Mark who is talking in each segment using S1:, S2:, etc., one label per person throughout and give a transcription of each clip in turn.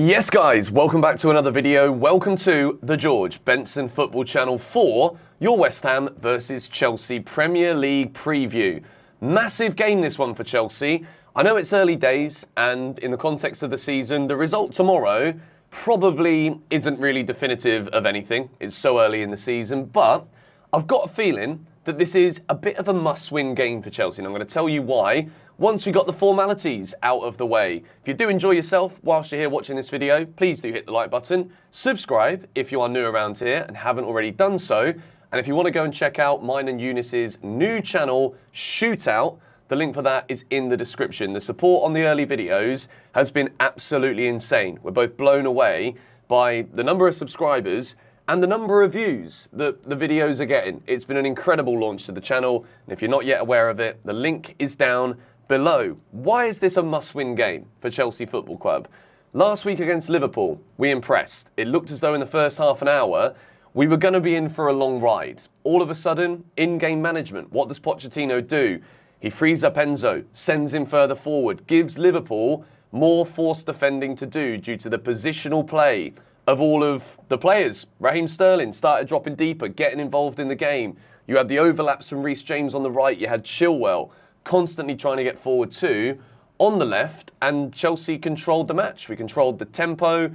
S1: Yes guys, welcome back to another video. Welcome to the George Benson Football Channel for your West Ham versus Chelsea Premier League preview. Massive game this one for Chelsea. I know it's early days and in the context of the season, the result tomorrow probably isn't really definitive of anything. It's so early in the season, but I've got a feeling that this is a bit of a must-win game for Chelsea, and I'm going to tell you why once we got the formalities out of the way. If you do enjoy yourself whilst you're here watching this video, please do hit the like button, subscribe if you are new around here and haven't already done so, and if you want to go and check out mine and Eunice's new channel, Shootout, the link for that is in the description. The support on the early videos has been absolutely insane. We're both blown away by the number of subscribers and the number of views that the videos are getting. It's been an incredible launch to the channel, and if you're not yet aware of it, the link is down below. Why is this a must-win game for Chelsea Football Club? Last week against Liverpool, we impressed. It looked as though in the first half an hour, we were going to be in for a long ride. All of a sudden, in-game management. What does Pochettino do? He frees up Enzo, sends him further forward, gives Liverpool more forced defending to do due to the positional play of all of the players. Raheem Sterling started dropping deeper, getting involved in the game. You had the overlaps from Reece James on the right. You had Chilwell constantly trying to get forward too on the left, and Chelsea controlled the match. We controlled the tempo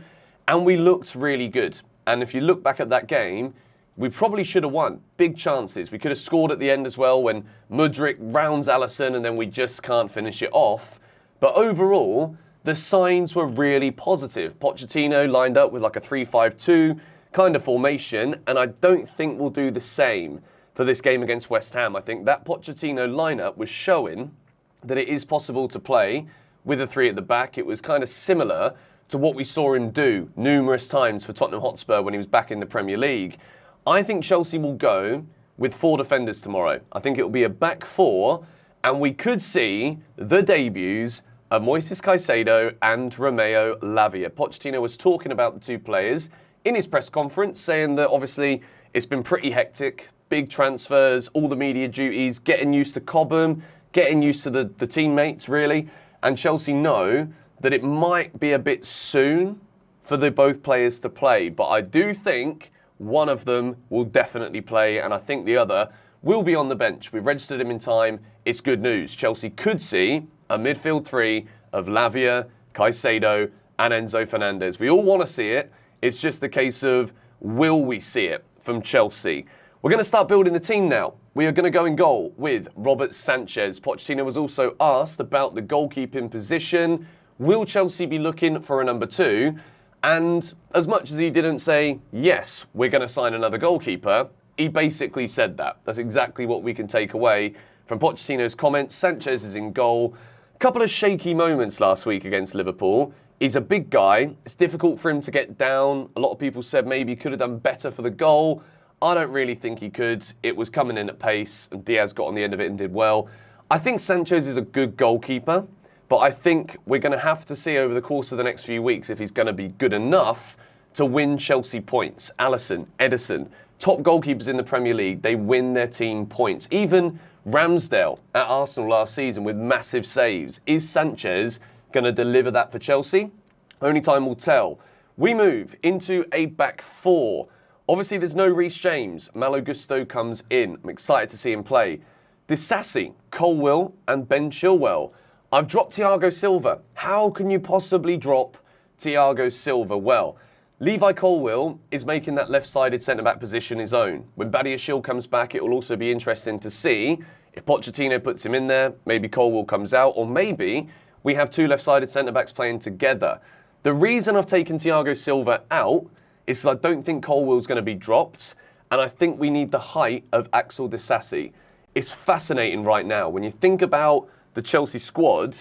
S1: and we looked really good. And if you look back at that game, we probably should have won. Big chances. We could have scored at the end as well when Mudryk rounds Alisson and then we just can't finish it off. But overall, the signs were really positive. Pochettino lined up with like a 3-5-2 kind of formation, and I don't think we'll do the same for this game against West Ham. I think that Pochettino lineup was showing that it is possible to play with a three at the back. It was kind of similar to what we saw him do numerous times for Tottenham Hotspur when he was back in the Premier League. I think Chelsea will go with 4 defenders tomorrow. I think it will be a back 4, and we could see the debuts of Moises Caicedo and Romeo Lavia. Pochettino was talking about the two players in his press conference, saying that obviously it's been pretty hectic, big transfers, all the media duties, getting used to Cobham, getting used to the teammates really, and Chelsea know that it might be a bit soon for the both players to play, but I do think one of them will definitely play, and I think the other will be on the bench. We've registered him in time. It's good news. Chelsea could see a midfield 3 of Lavia, Caicedo, and Enzo Fernandez. We all want to see it. It's just the case of, will we see it from Chelsea? We're going to start building the team now. We are going to go in goal with Robert Sanchez. Pochettino was also asked about the goalkeeping position. Will Chelsea be looking for a number 2? And as much as he didn't say, yes, we're going to sign another goalkeeper, he basically said that. That's exactly what we can take away from Pochettino's comments. Sanchez is in goal. A couple of shaky moments last week against Liverpool. He's a big guy. It's difficult for him to get down. A lot of people said maybe he could have done better for the goal. I don't really think he could. It was coming in at pace, and Diaz got on the end of it and did well. I think Sanchez is a good goalkeeper, but I think we're going to have to see over the course of the next few weeks if he's going to be good enough to win Chelsea points. Alisson, Ederson, top goalkeepers in the Premier League, they win their team points. Even Ramsdale at Arsenal last season with massive saves. Is Sanchez going to deliver that for Chelsea? Only time will tell. We move into a back 4. Obviously, there's no Reece James. Malo Gusto comes in. I'm excited to see him play. Disassi, Colwill, and Ben Chilwell. I've dropped Thiago Silva. How can you possibly drop Thiago Silva? Well, Levi Colwill is making that left-sided centre-back position his own. When Badiashile comes back, it will also be interesting to see if Pochettino puts him in there, maybe Colwill comes out, or maybe we have 2 left-sided centre-backs playing together. The reason I've taken Thiago Silva out is because I don't think Colwill's going to be dropped, and I think we need the height of Axel Disassi. It's fascinating right now. When you think about the Chelsea squad,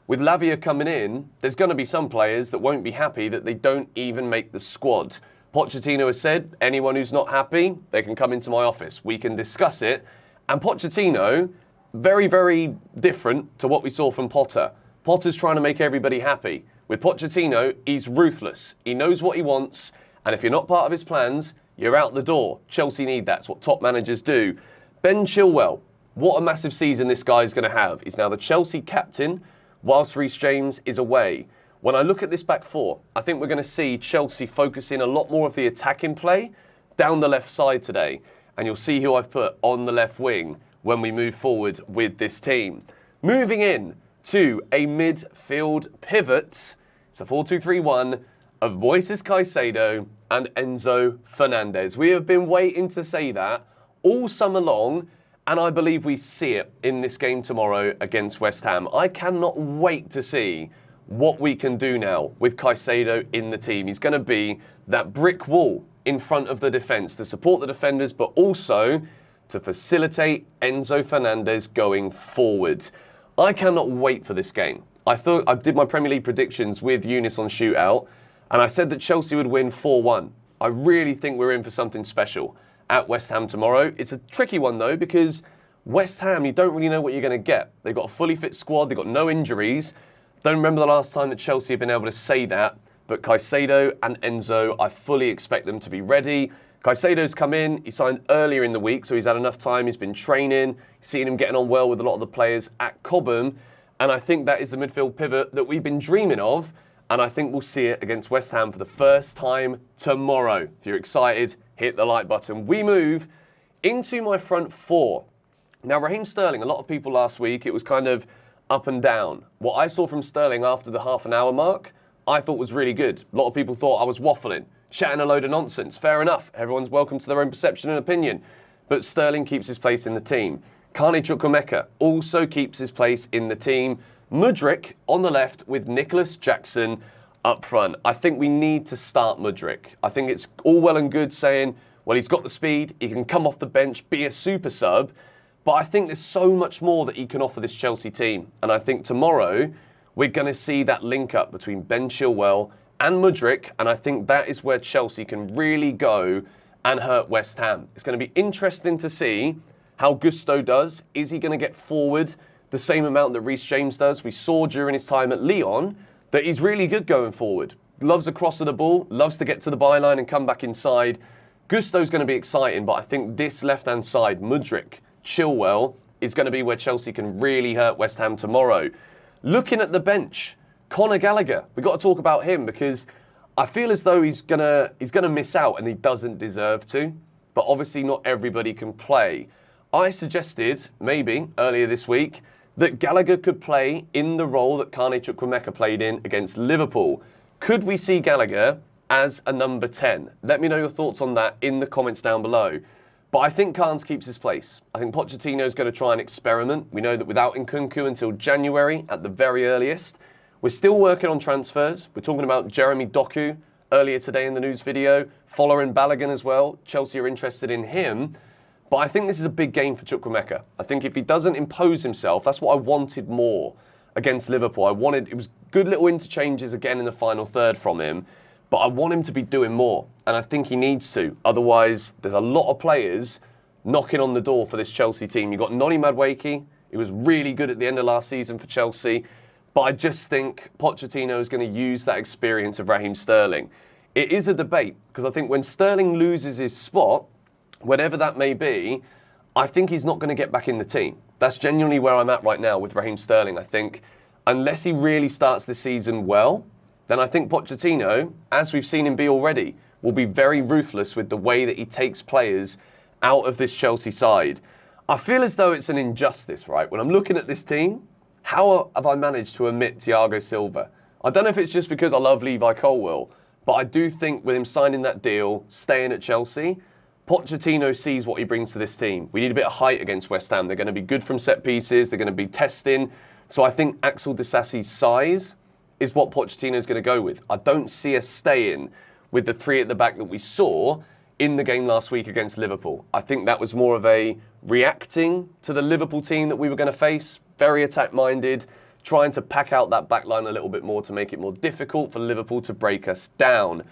S1: with Lavia coming in, there's going to be some players that won't be happy that they don't even make the squad. Pochettino has said, anyone who's not happy, they can come into my office. We can discuss it. And Pochettino, very, very different to what we saw from Potter. Potter's trying to make everybody happy. With Pochettino, he's ruthless. He knows what he wants. And if you're not part of his plans, you're out the door. Chelsea need that. It's what top managers do. Ben Chilwell, what a massive season this guy's going to have. He's now the Chelsea captain whilst Reece James is away. When I look at this back four, I think we're going to see Chelsea focusing a lot more of the attacking play down the left side today. And you'll see who I've put on the left wing when we move forward with this team. Moving in to a midfield pivot. It's a 4-2-3-1 of Moises Caicedo and Enzo Fernandez. We have been waiting to say that all summer long, and I believe we see it in this game tomorrow against West Ham. I cannot wait to see what we can do now with Caicedo in the team. He's going to be that brick wall in front of the defence to support the defenders, but also to facilitate Enzo Fernandez going forward. I cannot wait for this game. I thought I did my Premier League predictions with Eunice on Shootout, and I said that Chelsea would win 4-1. I really think we're in for something special at West Ham tomorrow. It's a tricky one though, because West Ham, you don't really know what you're going to get. They've got a fully fit squad, they've got no injuries. Don't remember the last time that Chelsea have been able to say that, but Caicedo and Enzo, I fully expect them to be ready. Caicedo's come in, he signed earlier in the week, so he's had enough time, he's been training, seen him getting on well with a lot of the players at Cobham, and I think that is the midfield pivot that we've been dreaming of, and I think we'll see it against West Ham for the first time tomorrow. If you're excited, hit the like button. We move into my front four. Now, Raheem Sterling, a lot of people last week, it was kind of up and down. What I saw from Sterling after the half an hour mark, I thought was really good. A lot of people thought I was waffling, chatting a load of nonsense. Fair enough. Everyone's welcome to their own perception and opinion. But Sterling keeps his place in the team. Carney Chukwuemeka also keeps his place in the team. Mudryk on the left with Nicholas Jackson up front. I think we need to start Mudryk. I think it's all well and good saying, well, he's got the speed, he can come off the bench, be a super sub. But I think there's so much more that he can offer this Chelsea team. And I think tomorrow we're going to see that link up between Ben Chilwell and Mudryk. And I think that is where Chelsea can really go and hurt West Ham. It's going to be interesting to see how Gusto does. Is he going to get forward the same amount that Reece James does? We saw during his time at Lyon that he's really good going forward. Loves a cross of the ball, loves to get to the byline and come back inside. Gusto's going to be exciting, but I think this left-hand side, Mudryk, Chilwell, is going to be where Chelsea can really hurt West Ham tomorrow. Looking at the bench, Conor Gallagher, we've got to talk about him because I feel as though he's gonna miss out and he doesn't deserve to, but obviously not everybody can play. I suggested, maybe earlier this week, that Gallagher could play in the role that Carney Chukwuemeka played in against Liverpool. Could we see Gallagher as a number 10? Let me know your thoughts on that in the comments down below. But I think Carnes keeps his place. I think Pochettino is going to try and experiment. We know that without Nkunku until January at the very earliest, we're still working on transfers. We're talking about Jeremy Doku earlier today in the news video, following Balogun as well. Chelsea are interested in him. But I think this is a big game for Chukwuemeka. I think if he doesn't impose himself, that's what I wanted more against Liverpool. It was good little interchanges again in the final third from him, but I want him to be doing more, and I think he needs to. Otherwise, there's a lot of players knocking on the door for this Chelsea team. You've got Noni Madueke. He was really good at the end of last season for Chelsea, but I just think Pochettino is going to use that experience of Raheem Sterling. It is a debate, because I think when Sterling loses his spot, whatever that may be, I think he's not going to get back in the team. That's genuinely where I'm at right now with Raheem Sterling. I think unless he really starts the season well, then I think Pochettino, as we've seen him be already, will be very ruthless with the way that he takes players out of this Chelsea side. I feel as though it's an injustice, right? When I'm looking at this team, how have I managed to omit Thiago Silva? I don't know if it's just because I love Levi Colwill, but I do think with him signing that deal, staying at Chelsea, Pochettino sees what he brings to this team. We need a bit of height against West Ham. They're going to be good from set pieces. They're going to be testing. So I think Axel Disasi's size is what Pochettino is going to go with. I don't see us staying with the three at the back that we saw in the game last week against Liverpool. I think that was more of a reacting to the Liverpool team that we were going to face, very attack-minded, trying to pack out that back line a little bit more to make it more difficult for Liverpool to break us down.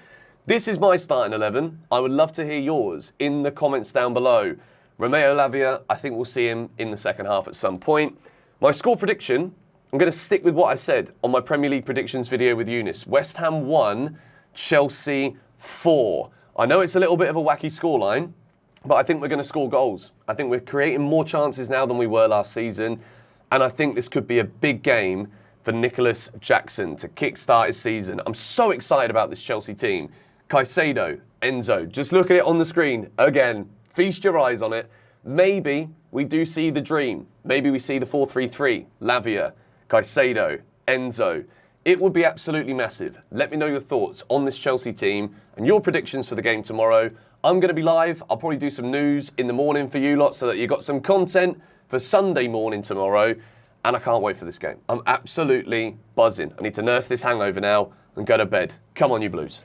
S1: This is my starting 11. I would love to hear yours in the comments down below. Romeo Lavia, I think we'll see him in the second half at some point. My score prediction, I'm going to stick with what I said on my Premier League predictions video with Eunice. West Ham 1, Chelsea 4. I know it's a little bit of a wacky scoreline, but I think we're going to score goals. I think we're creating more chances now than we were last season, and I think this could be a big game for Nicholas Jackson to kickstart his season. I'm so excited about this Chelsea team. Caicedo, Enzo, just look at it on the screen. Again, feast your eyes on it. Maybe we do see the dream. Maybe we see the 4-3-3. Lavia, Caicedo, Enzo. It would be absolutely massive. Let me know your thoughts on this Chelsea team and your predictions for the game tomorrow. I'm going to be live. I'll probably do some news in the morning for you lot so that you've got some content for Sunday morning tomorrow. And I can't wait for this game. I'm absolutely buzzing. I need to nurse this hangover now and go to bed. Come on, you Blues.